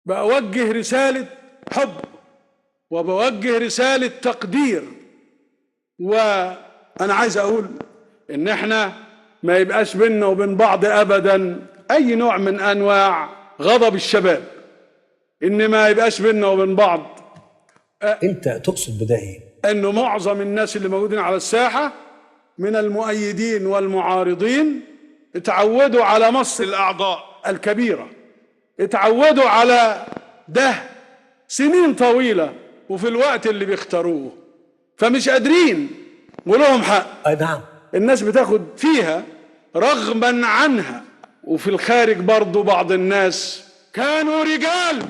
بوجه رسالة حب وبوجه رسالة تقدير. وأنا عايز أقول إن إحنا ما يبقاش بيننا وبين بعض أبدا أي نوع من أنواع غضب الشباب، إن ما يبقاش بيننا وبين بعض. أنت تقصد بده إيه؟ إنه معظم الناس اللي موجودين على الساحة من المؤيدين والمعارضين اتعودوا على مصر الأعضاء الكبيرة، اتعودوا على ده سنين طويلة وفي الوقت اللي بيختاروه، فمش قادرين ولهم حق. أي نعم. الناس بتاخد فيها رغما عنها. وفي الخارج برضو بعض الناس كانوا رجال،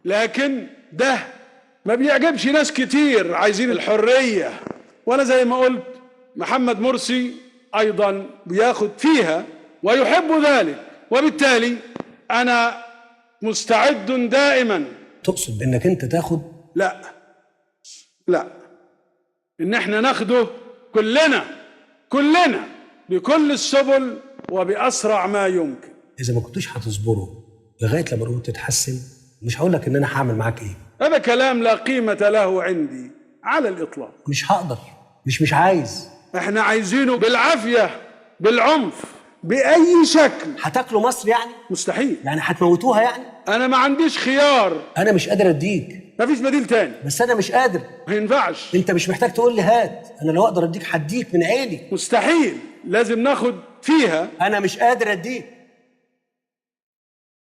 لكن ده ما بيعجبش ناس كتير عايزين الحرية. وانا زي ما قلت محمد مرسي ايضا بياخد فيها ويحب ذلك، وبالتالي انا مستعد دائما. تقصد انك انت تاخد؟ لا، ان احنا ناخده كلنا بكل السبل وبأسرع ما يمكن. اذا ما كنتوش هتصبروا لغايه لما الامور تتحسن، مش هقول لك ان انا هعمل معاك ايه. هذا كلام لا قيمة له عندي على الإطلاق. مش هقدر، مش عايز. احنا عايزينه بالعافية، بالعنف، بأي شكل. هتاكلوا مصر يعني؟ مستحيل. يعني هتموتوها يعني؟ أنا ما عنديش خيار. أنا مش قادر أديك. مفيش بديل تاني. بس أنا مش قادر. ما ينفعش. أنت مش محتاج تقول لي هات، أنا لو أقدر أديك هديك من عيني. مستحيل، لازم ناخد فيها. أنا مش قادر أديك.